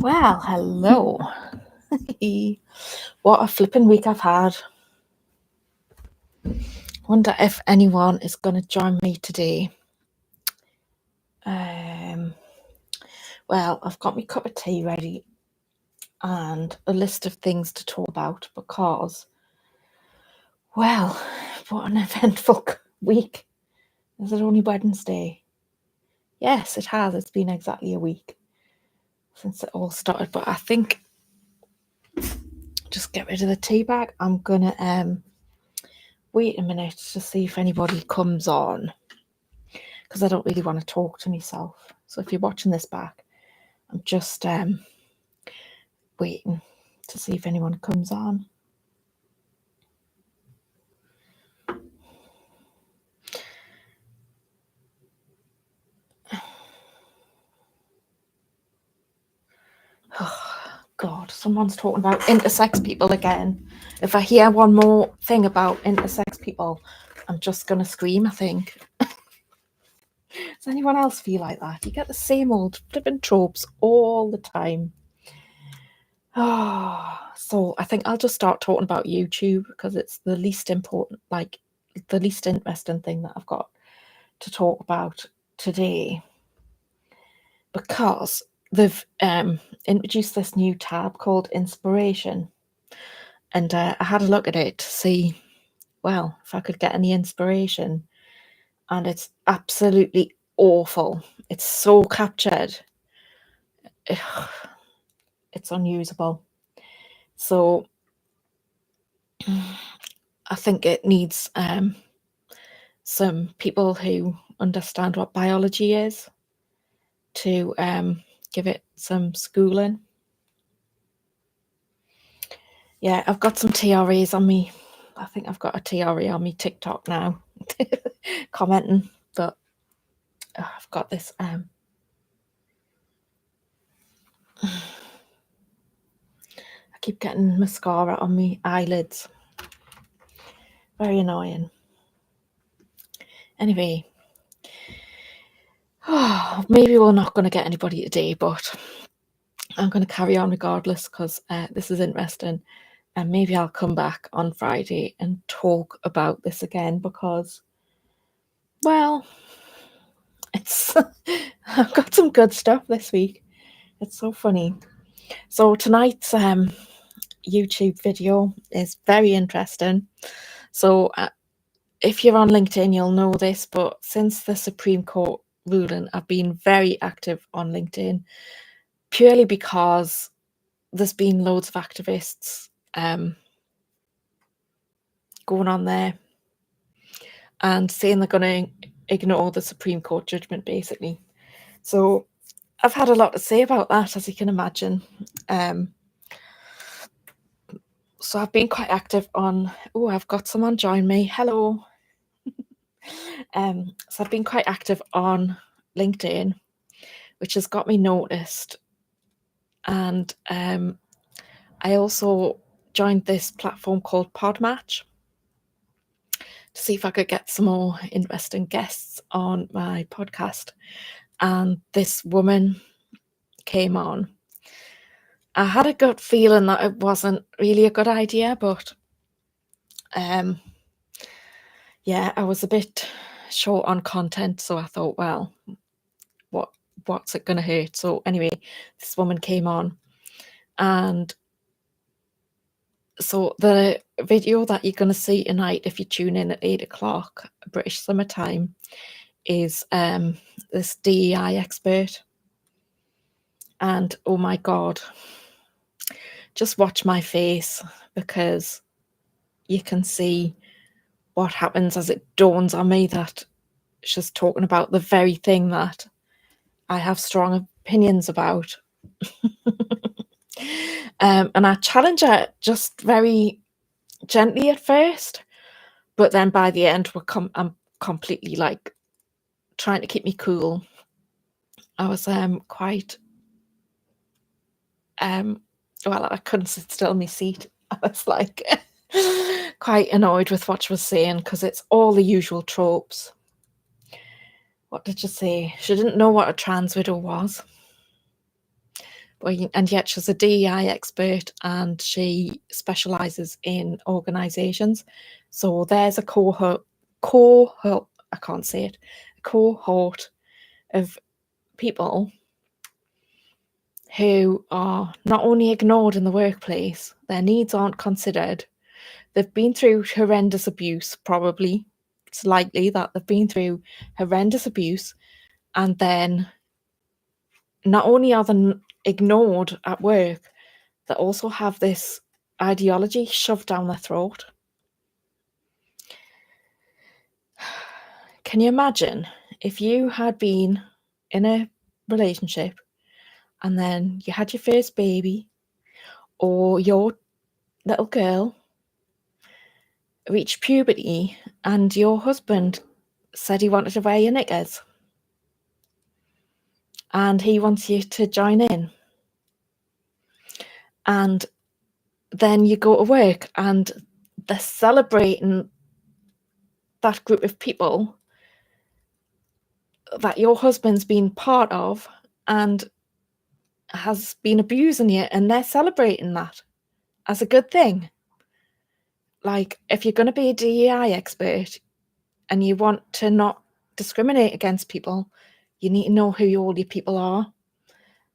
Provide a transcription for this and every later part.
Well, hello. What a flipping week I've had. Wonder if anyone is going to join me today. Well, I've got my cup of tea ready and a list of things to talk about because, well, what an eventful week. Is it only Wednesday? Yes, it has. It's been exactly a week since it all started, but I think just get rid of the tea bag. I'm gonna wait a minute to see if anybody comes on, because I don't really want to talk to myself. So if you're watching this back, I'm just waiting to see if anyone comes on. Oh, God, someone's talking about intersex people again. If I hear one more thing about intersex people, I'm just going to scream, I think. Does anyone else feel like that? You get the same old flipping tropes all the time. Oh, so I think I'll just start talking about YouTube because it's the least important, like the least interesting thing that I've got to talk about today, because they've introduced this new tab called Inspiration, and I had a look at it to see, well, if I could get any inspiration, and it's absolutely awful. It's so captured. It's unusable. So I think it needs some people who understand what biology is to give it some schooling. Yeah, I've got some TRAs on me. I think I've got a TRA on me TikTok now commenting, but I've got this I keep getting mascara on me eyelids. Very annoying. Anyway, maybe we're not going to get anybody today, but I'm going to carry on regardless because this is interesting, and maybe I'll come back on Friday and talk about this again because, well, it's I've got some good stuff this week. It's so funny. So tonight's YouTube video is very interesting. So if you're on LinkedIn, you'll know this, but since the Supreme Court ruling, I've been very active on LinkedIn purely because there's been loads of activists going on there and saying they're going to ignore the Supreme Court judgment, basically. So I've had a lot to say about that, as you can imagine. So I've been quite active on, I've got someone join me. Hello. So I've been quite active on LinkedIn, which has got me noticed. And I also joined this platform called Podmatch to see if I could get some more interesting guests on my podcast. And this woman came on. I had a gut feeling that it wasn't really a good idea, but yeah, I was a bit short on content, so I thought, well, what's it going to hurt? So anyway, this woman came on, and so the video that you're going to see tonight, if you tune in at 8:00 British Summer Time, is this DEI expert. And oh my God, just watch my face, because you can see what happens as it dawns on me that she's talking about the very thing that I have strong opinions about. And I challenge her just very gently at first, but then by the end I'm completely like trying to keep me cool. I was quite well, I couldn't sit still in my seat. I was like quite annoyed with what she was saying, because it's all the usual tropes. What did she say? She didn't know what a trans widow was. and yet she's a DEI expert and she specialises in organisations. So there's a cohort, I can't say it, a cohort of people who are not only ignored in the workplace, their needs aren't considered. They've been through horrendous abuse, probably. It's likely that they've been through horrendous abuse, and then not only are they ignored at work, they also have this ideology shoved down their throat. Can you imagine if you had been in a relationship and then you had your first baby, or your little girl reached puberty and your husband said he wanted to wear your knickers and he wants you to join in, and then you go to work and they're celebrating that group of people that your husband's been part of and has been abusing you, and they're celebrating that as a good thing. Like, if you're going to be a DEI expert and you want to not discriminate against people, you need to know who all your people are.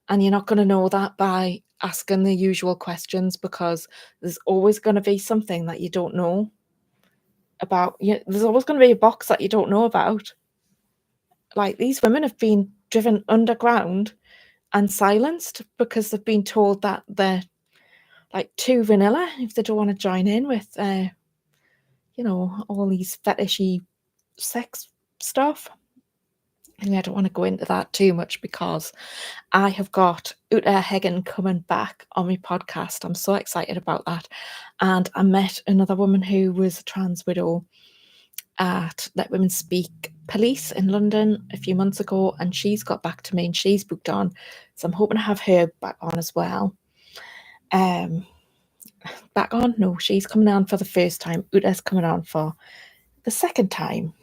And you're not going to know that by asking the usual questions, because there's always going to be something that you don't know about. There's always going to be a box that you don't know about. Like, these women have been driven underground and silenced because they've been told that they're like too vanilla if they don't want to join in with all these fetishy sex stuff. And I don't want to go into that too much because I have got Uta Hagen coming back on my podcast. I'm so excited about that. And I met another woman who was a trans widow at Let Women Speak Police in London a few months ago, and she's got back to me and she's booked on. So I'm hoping to have her back on as well. Back on? No, she's coming on for the first time. Uta's coming on for the second time.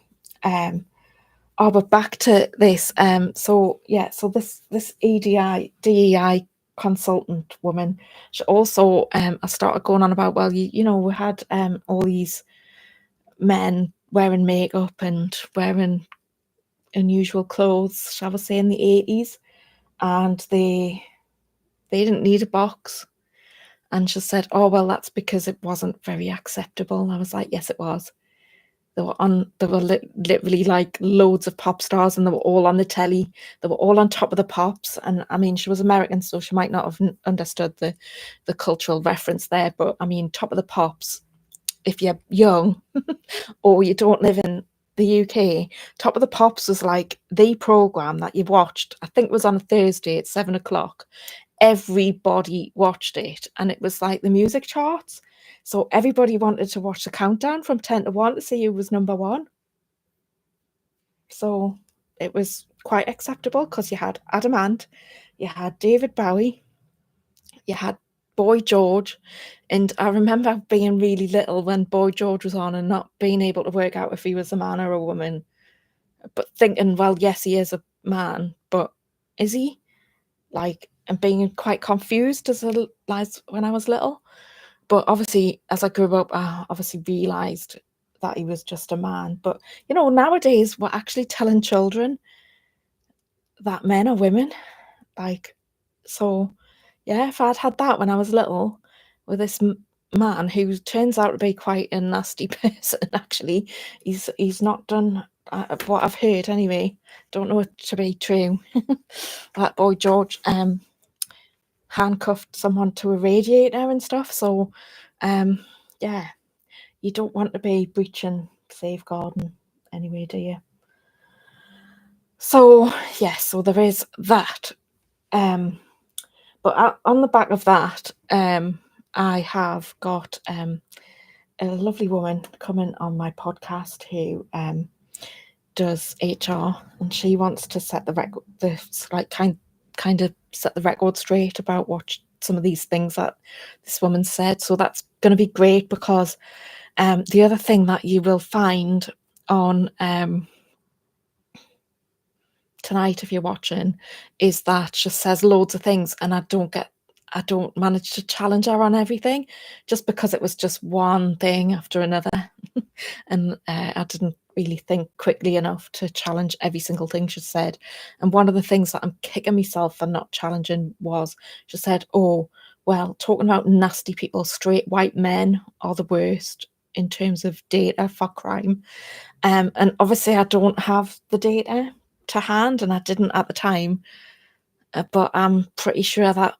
But back to this. So this DEI consultant woman, she also I started going on about, well, we had all these men wearing makeup and wearing unusual clothes, shall we say, in the 80s, and they didn't need a box. And she said, oh, well, that's because it wasn't very acceptable. I was like, yes, it was. They were literally like loads of pop stars, and they were all on the telly. They were all on Top of the Pops. And I mean, she was American, so she might not have understood the cultural reference there. But I mean, Top of the Pops, if you're young or you don't live in the UK, Top of the Pops was like the program that you watched. I think it was on a Thursday at 7:00. Everybody watched it, and it was like the music charts. So everybody wanted to watch the countdown from 10 to 1 to see who was number one. So it was quite acceptable because you had Adam Ant, you had David Bowie, you had Boy George. And I remember being really little when Boy George was on and not being able to work out if he was a man or a woman, but thinking, well, yes, he is a man, but is he? Like, and being quite confused as when I was little. But obviously, as I grew up, I obviously realised that he was just a man. But, nowadays, we're actually telling children that men are women. Like, so, yeah, if I'd had that when I was little with this man who turns out to be quite a nasty person, actually, he's not done what I've heard anyway. Don't know it to be true. That Boy George handcuffed someone to a radiator and stuff. So, yeah, you don't want to be breaching safeguarding anyway, do you? So, yes, so there is that. But on the back of that, I have got a lovely woman coming on my podcast who does HR, and she wants to set the record, kind of set the record straight about what some of these things that this woman said. So that's going to be great, because the other thing that you will find on tonight, if you're watching, is that she says loads of things and I don't manage to challenge her on everything, just because it was just one thing after another. And I didn't really think quickly enough to challenge every single thing she said. And one of the things that I'm kicking myself for not challenging was, she said, oh, well, talking about nasty people, straight white men are the worst in terms of data for crime. And obviously I don't have the data to hand, and I didn't at the time, but I'm pretty sure that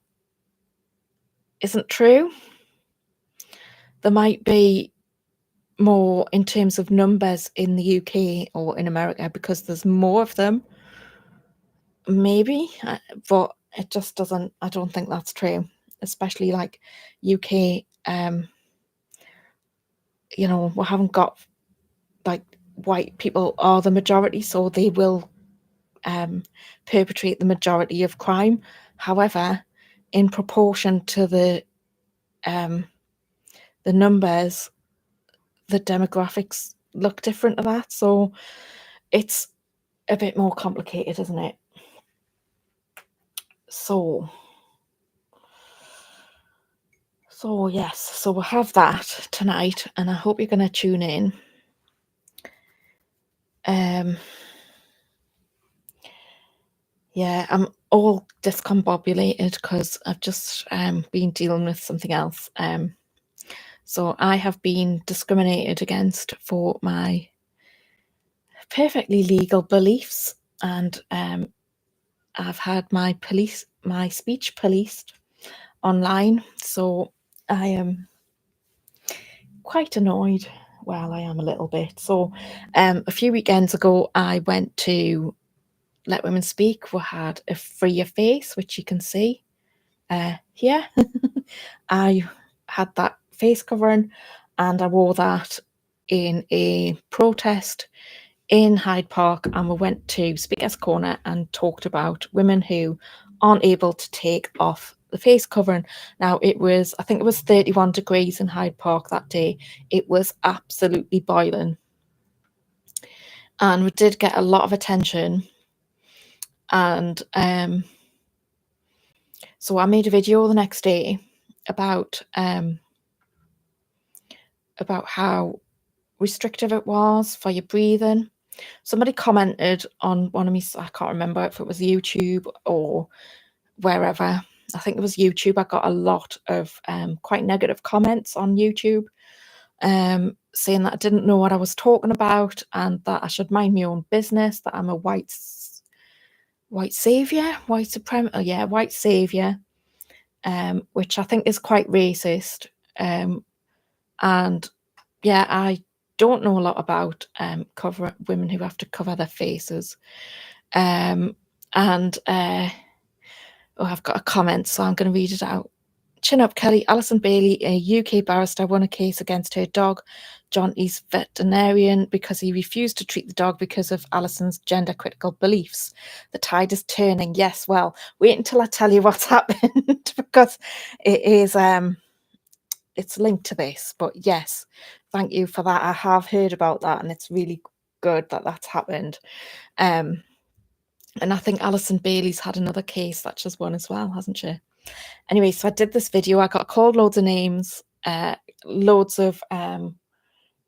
isn't true. There might be more in terms of numbers in the UK or in America because there's more of them, maybe, but it just doesn't, I don't think that's true, especially like UK. You know, we haven't got, like, white people are the majority, so they will perpetrate the majority of crime. However, in proportion to the numbers, the demographics look different to that. So it's a bit more complicated, isn't it? So yes, so we'll have that tonight, and I hope you're going to tune in. Yeah, I'm all discombobulated because I've just been dealing with something else. So I have been discriminated against for my perfectly legal beliefs, and I've had my speech policed online. So I am quite annoyed. Well, I am a little bit. So a few weekends ago, I went to Let Women Speak. We had a Free Your Face, which you can see here. I had that face covering, and I wore that in a protest in Hyde Park, and we went to Speaker's Corner and talked about women who aren't able to take off the face covering. Now, I think it was 31 degrees in Hyde Park that day. It was absolutely boiling. And we did get a lot of attention. And so I made a video the next day about how restrictive it was for your breathing. Somebody commented on one of me, I can't remember if it was YouTube or wherever. I think it was YouTube. I got a lot of quite negative comments on YouTube, saying that I didn't know what I was talking about and that I should mind my own business, that I'm a white savior, white savior, which I think is quite racist. And yeah, I don't know a lot about women who have to cover their faces. And I've got a comment, so I'm going to read it out. Chin up, Kelly. Alison Bailey, a UK barrister, won a case against her dog, Jonty's veterinarian, because he refused to treat the dog because of Alison's gender-critical beliefs. The tide is turning. Yes, well, wait until I tell you what's happened, because it is it's linked to this. But yes, thank you for that. I have heard about that, and it's really good that that's happened. And I think Alison Bailey's had another case that she's won as well, hasn't she? Anyway, so I did this video. I got called loads of names, loads of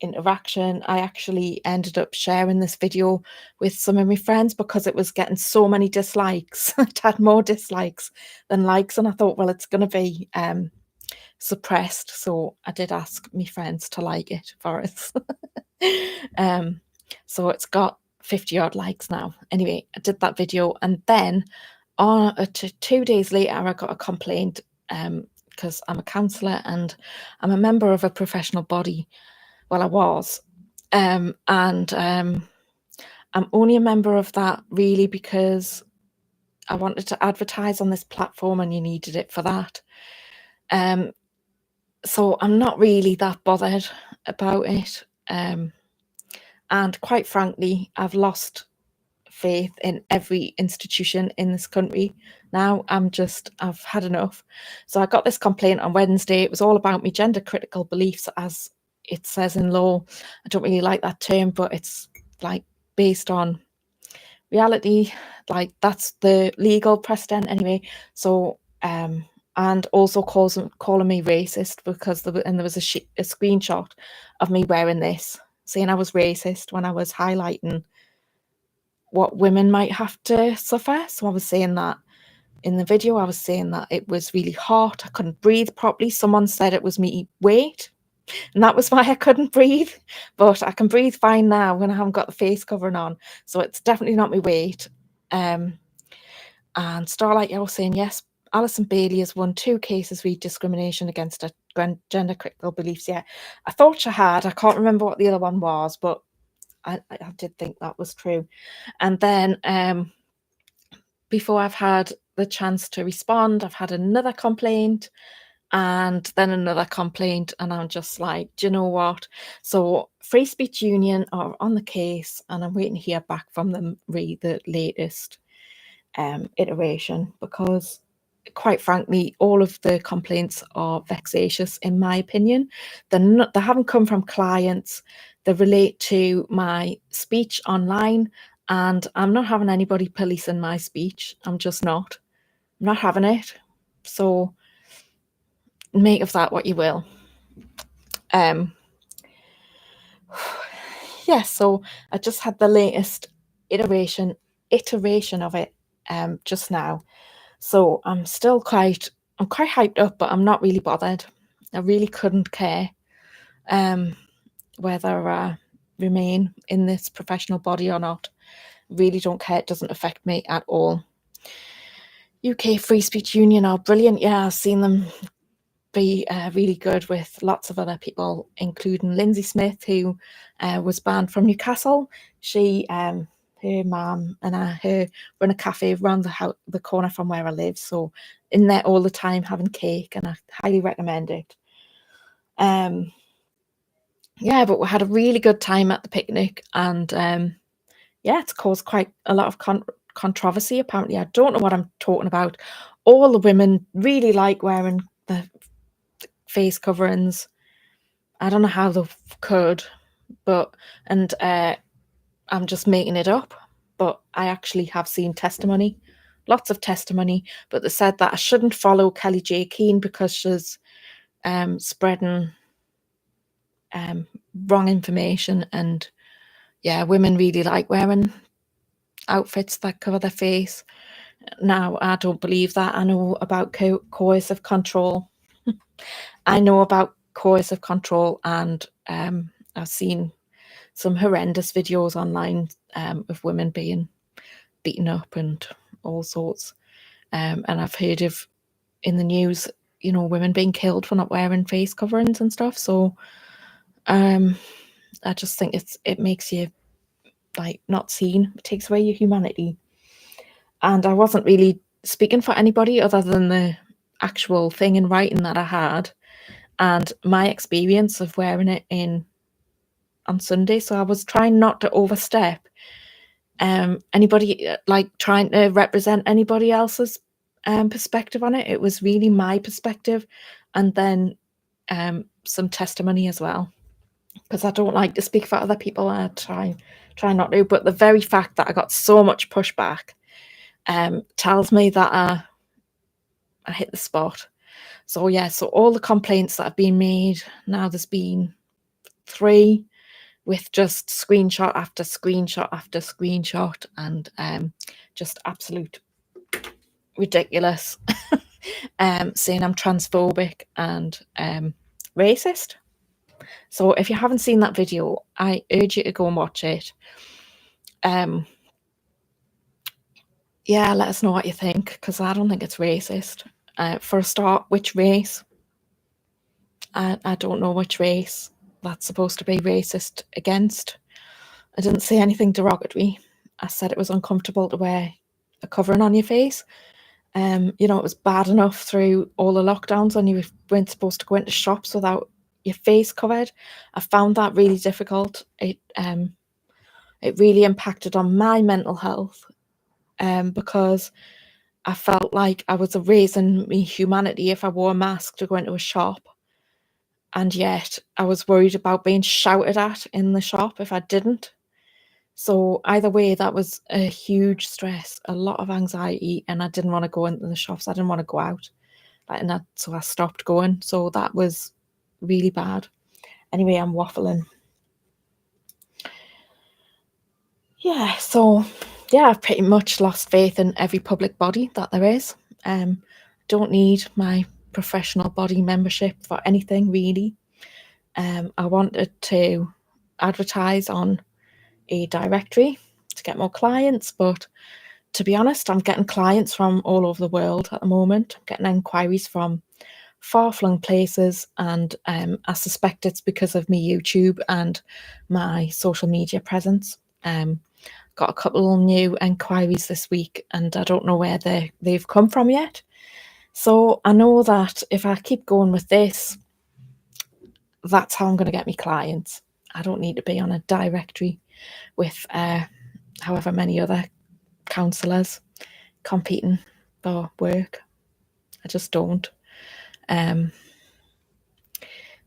interaction. I actually ended up sharing this video with some of my friends because it was getting so many dislikes. It had more dislikes than likes, and I thought, well, it's going to be suppressed. So I did ask my friends to like it for us. So it's got 50 odd likes now. Anyway, I did that video, and then 2 days later I got a complaint because I'm a counsellor and I'm a member of a professional body. Well, I was, and I'm only a member of that really because I wanted to advertise on this platform and you needed it for that. So I'm not really that bothered about it. And quite frankly, I've lost faith in every institution in this country now. I've had enough. So I got this complaint on Wednesday. It was all about me gender critical beliefs, as it says in law. I don't really like that term, but it's like based on reality, like that's the legal precedent anyway. So and also calling me racist because there was a screenshot of me wearing this, saying I was racist when I was highlighting what women might have to suffer. So I was saying that in the video, I was saying that it was really hot, I couldn't breathe properly. Someone said it was me weight, and that was why I couldn't breathe. But I can breathe fine now when I haven't got the face covering on. So it's definitely not my weight. And Starlight Yellow saying, yes, Alison Bailey has won 2 cases for discrimination against her gender critical beliefs. Yeah, I thought she had. I can't remember what the other one was, but I did think that was true. And then before I've had the chance to respond, I've had another complaint and then another complaint, and I'm just like, do you know what? So Free Speech Union are on the case, and I'm waiting to hear back from them, read the latest iteration, because quite frankly, all of the complaints are vexatious in my opinion. They haven't come from clients. They relate to my speech online, and I'm not having anybody policing my speech. I'm just not. I'm not having it. So make of that what you will. Yeah, so I just had the latest iteration of it just now. So I'm quite hyped up, but I'm not really bothered. I really couldn't care whether I remain in this professional body or not. Really don't care. It doesn't affect me at all. UK Free Speech Union are brilliant. Yeah, I've seen them be really good with lots of other people, including Lindsay Smith, who was banned from Newcastle. She, her mum and her run a cafe around the corner from where I live. So in there all the time having cake, and I highly recommend it. Yeah, but we had a really good time at the picnic, and yeah, it's caused quite a lot of controversy. Apparently, I don't know what I'm talking about. All the women really like wearing the face coverings. I don't know how they could, but I'm just making it up. But I actually have seen testimony, lots of testimony. But they said that I shouldn't follow Kelly J. Keane because she's spreading wrong information. And yeah, women really like wearing outfits that cover their face. Now, I don't believe that. I know about coercive control. I know about coercive control, and I've seen some horrendous videos online of women being beaten up and all sorts. And I've heard of in the news, women being killed for not wearing face coverings and stuff. So I just think it makes you like not seen. It takes away your humanity. And I wasn't really speaking for anybody other than the actual thing in writing that I had and my experience of wearing it on Sunday. So I was trying not to overstep anybody, like trying to represent anybody else's perspective on it. It was really my perspective, and then some testimony as well, because I don't like to speak for other people. I try not to, but the very fact that I got so much pushback tells me that I hit the spot. So yeah, so all the complaints that have been made, now there's been 3 with just screenshot after screenshot after screenshot, and just absolute ridiculous, saying I'm transphobic and racist. So if you haven't seen that video, I urge you to go and watch it. Yeah, let us know what you think, because I don't think it's racist. For a start, which race? I don't know which race that's supposed to be racist against. I didn't say anything derogatory. I said it was uncomfortable to wear a covering on your face. It was bad enough through all the lockdowns when you weren't supposed to go into shops without your face covered. I found that really difficult. It really impacted on my mental health because I felt like I was erasing my humanity if I wore a mask to go into a shop. And yet I was worried about being shouted at in the shop if I didn't. So either way, that was a huge stress, a lot of anxiety, and I didn't want to go into the shops. I didn't want to go out, so I stopped going. So that was really bad. Anyway, I'm waffling. Yeah, so yeah, I've pretty much lost faith in every public body that there is. Don't need my professional body membership for anything really. I wanted to advertise on a directory to get more clients, but to be honest, I'm getting clients from all over the world at the moment. I'm getting inquiries from far-flung places, and I suspect it's because of my YouTube and my social media presence. Got a couple of new inquiries this week, and I don't know where they've come from yet. So I know that if I keep going with this, that's how I'm going to get me clients. I don't need to be on a directory with however many other counsellors competing for work. I just don't.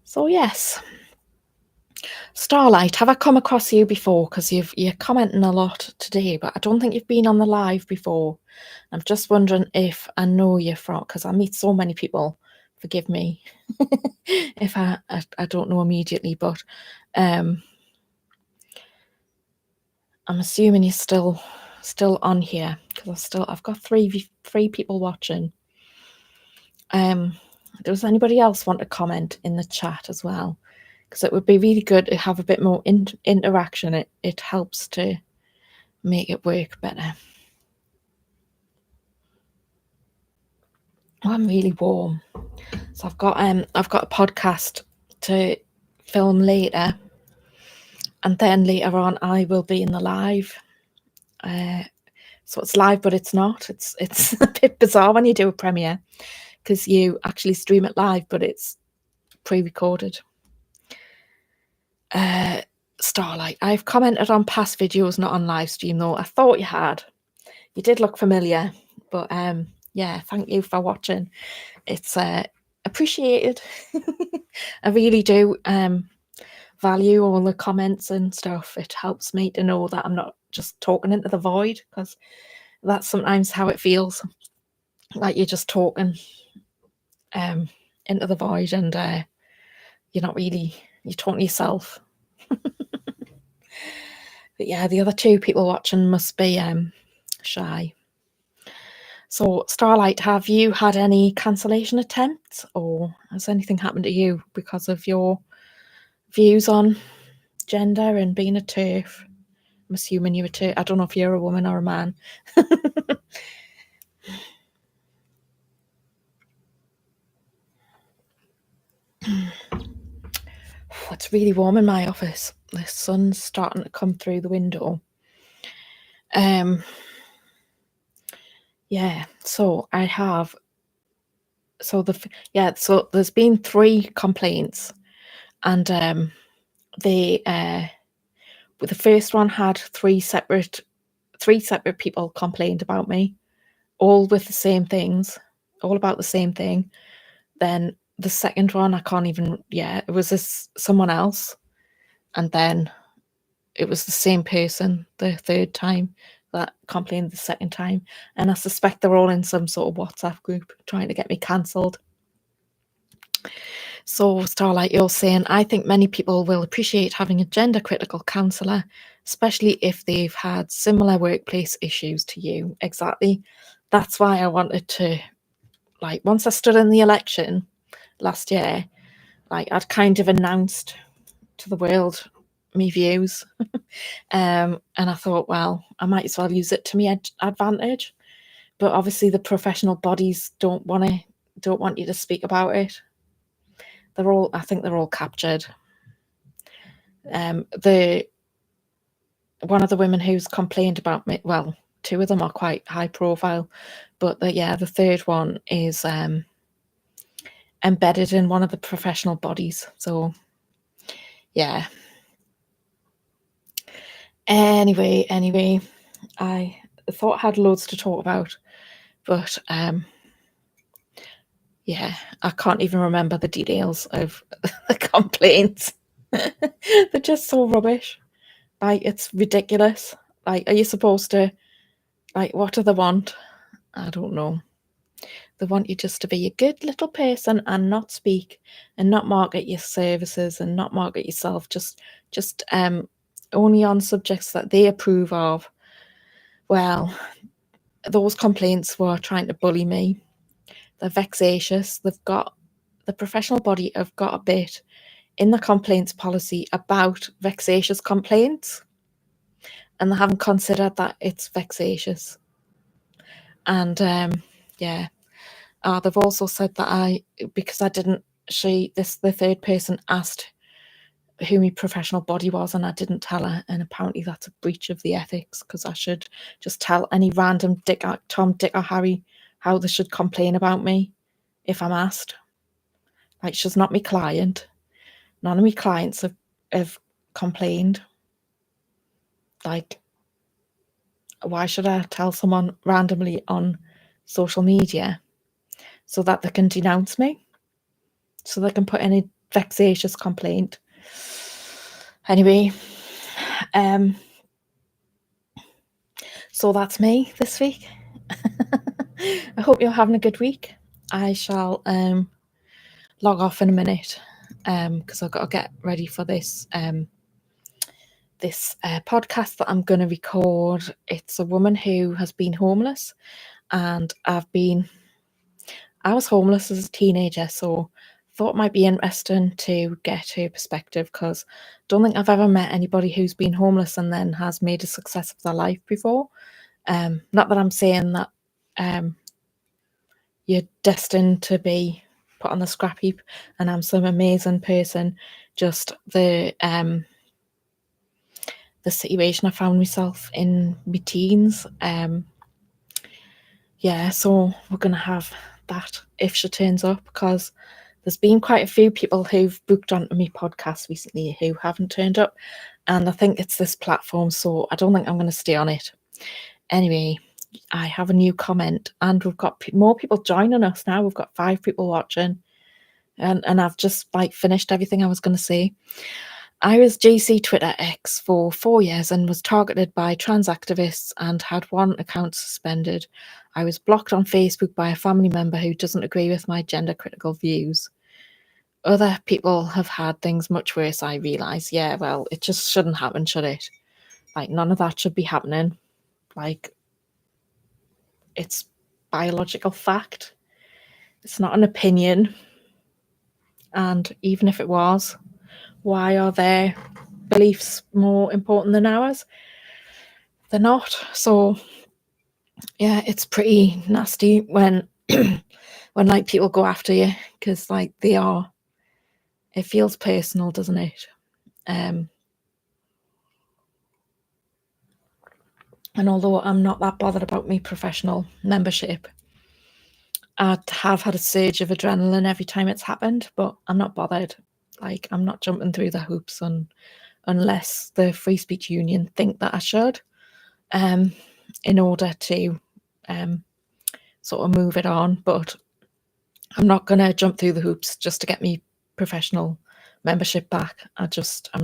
So yes, Starlight, have I come across you before? Because you're commenting a lot today, but I don't think you've been on the live before. I'm just wondering if I know you from, because I meet so many people. Forgive me if I don't know immediately, but I'm assuming you're still on here, because I've got three people watching. Does anybody else want to comment in the chat as well? Because it would be really good to have a bit more interaction. It helps to make it work better. Oh, I'm really warm. So I've got a podcast to film later, and then later on I will be in the live. So it's live, but it's not. It's a bit bizarre when you do a premiere, because you actually stream it live, but it's pre-recorded. Starlight, I've commented on past videos, not on live stream though. I thought you had. You did look familiar, but yeah, thank you for watching. It's appreciated. I really do value all the comments and stuff. It helps me to know that I'm not just talking into the void, because that's sometimes how it feels, like you're just talking into the void, and you're not really, you're talking to yourself. But yeah, the other two people watching must be shy. So Starlight, have you had any cancellation attempts, or has anything happened to you because of your views on gender and being a TERF? I'm assuming you're a TERF. I don't know if you're a woman or a man. It's really warm in my office. The sun's starting to come through the window. Yeah, so I have. So there's been 3 complaints, and the first one had 3 separate people complained about me, all with the same things, all about the same thing. Then the second one, I can't even. Yeah, it was someone else, and then it was the same person the third time that complained the second time, and I suspect they're all in some sort of WhatsApp group trying to get me cancelled. So Starlight, you're saying, I think many people will appreciate having a gender critical counsellor, especially if they've had similar workplace issues to you. Exactly. That's why I wanted to, like, once I stood in the election last year, like, I'd kind of announced to the world my views. And I thought, well, I might as well use it to my advantage. But obviously the professional bodies don't want you to speak about it. I think they're all captured. One of the women who's complained about me, well, 2 of them are quite high profile, but the third one is embedded in one of the professional bodies. So yeah. Anyway, I thought I had loads to talk about, but yeah, I can't even remember the details of the complaints. They're just so rubbish. Like, it's ridiculous. Like, are you supposed to, like, what do they want? I don't know. They want you just to be a good little person and not speak and not market your services and not market yourself, just only on subjects that they approve of. Well, those complaints were trying to bully me. They're vexatious. The professional body have got a bit in the complaints policy about vexatious complaints, and they haven't considered that it's vexatious. And yeah, they've also said that because I didn't, the third person asked who my professional body was, and I didn't tell her, and apparently that's a breach of the ethics, because I should just tell any random Tom, Dick, or Harry how they should complain about me if I'm asked. Like, she's not my client. None of my clients have complained. Like, why should I tell someone randomly on social media so that they can denounce me? So they can put in a vexatious complaint. Anyway, so that's me this week. I hope you're having a good week. I shall log off in a minute because I've got to get ready for this podcast that I'm going to record. It's a woman who has been homeless, and I was homeless as a teenager, so thought it might be interesting to get her perspective, because I don't think I've ever met anybody who's been homeless and then has made a success of their life before. Not that I'm saying that you're destined to be put on the scrap heap and I'm some amazing person. Just the situation I found myself in my teens. Yeah, so we're going to have that if she turns up, because there's been quite a few people who've booked onto my podcast recently who haven't turned up, and I think it's this platform, so I don't think I'm going to stay on it. Anyway, I have a new comment, and we've got more people joining us now. We've got 5 people watching, and I've just finished everything I was going to say. I was GC Twitter X for 4 years and was targeted by trans activists and had 1 account suspended. I was blocked on Facebook by a family member who doesn't agree with my gender critical views. Other people have had things much worse, I realise. Yeah, well, it just shouldn't happen, should it? Like, none of that should be happening. Like, it's biological fact. It's not an opinion. And even if it was, why are their beliefs more important than ours? They're not. So yeah, it's pretty nasty when when people go after you, because they are. It feels personal, doesn't it? And although I'm not that bothered about my professional membership, I have had a surge of adrenaline every time it's happened, but I'm not bothered. I'm not jumping through the hoops unless the Free Speech Union think that I should, in order to sort of move it on. But I'm not going to jump through the hoops just to get me professional membership back. I'm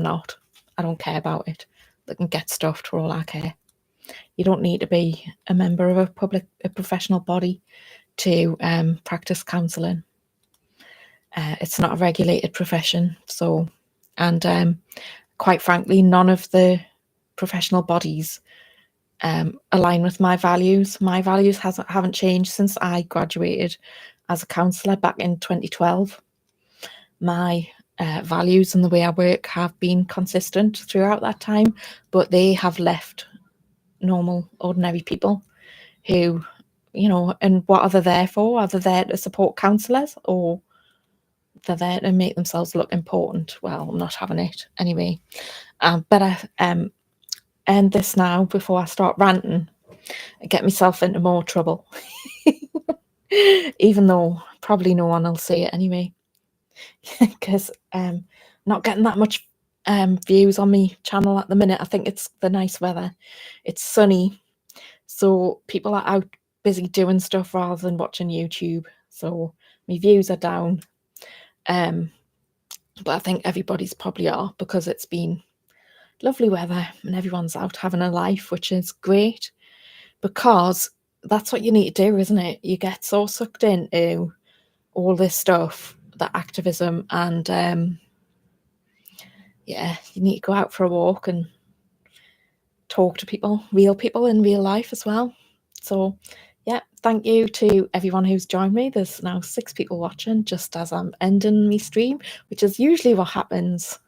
not. I don't care about it. They can get stuffed for all I care. You don't need to be a member of a professional body to practice counselling. It's not a regulated profession. So, and quite frankly, none of the professional bodies align with my values. My values haven't changed since I graduated as a counsellor back in 2012. My values and the way I work have been consistent throughout that time, but they have left normal, ordinary people who, and what are they there for? Are they there to support counsellors, or they're there to make themselves look important? Well, I'm not having it. Anyway, better end this now before I start ranting and get myself into more trouble. Even though probably no one will see it anyway, because not getting that much views on my channel at the minute. I think it's the nice weather. It's sunny, so people are out busy doing stuff rather than watching YouTube. So my views are down. But I think everybody's probably are, because it's been lovely weather and everyone's out having a life, which is great because that's what you need to do, isn't it? You get so sucked into all this stuff, the activism, and yeah, you need to go out for a walk and talk to people in real life as well. So yeah, thank you to everyone who's joined me. There's now 6 people watching just as I'm ending my stream, which is usually what happens.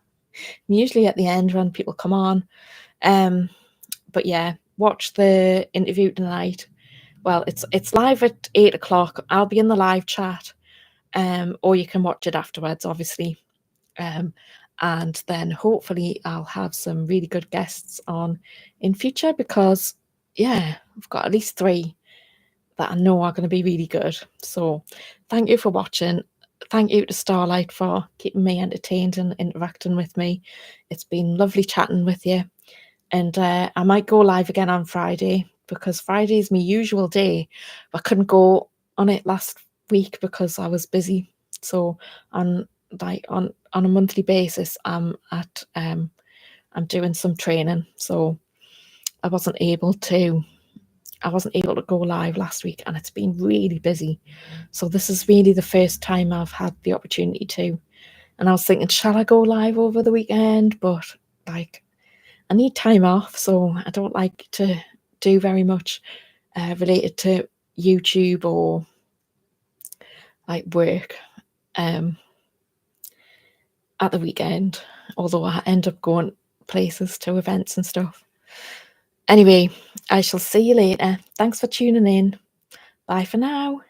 Usually at the end when people come on. But yeah, watch the interview tonight. Well, it's live at 8 o'clock. I'll be in the live chat, or you can watch it afterwards, obviously. And then hopefully I'll have some really good guests on in future because, yeah, I've got at least 3 that I know are going to be really good. So thank you for watching. Thank you to Starlight for keeping me entertained and interacting with me. It's been lovely chatting with you. And I might go live again on Friday because Friday is my usual day. I couldn't go on it last week because I was busy. So on a monthly basis, I'm doing some training. So I wasn't able to go live last week, and it's been really busy. So this is really the first time I've had the opportunity to. And I was thinking, shall I go live over the weekend? But like, I need time off, so I don't like to do very much related to YouTube or like work at the weekend, although I end up going places to events and stuff. Anyway, I shall see you later. Thanks for tuning in. Bye for now.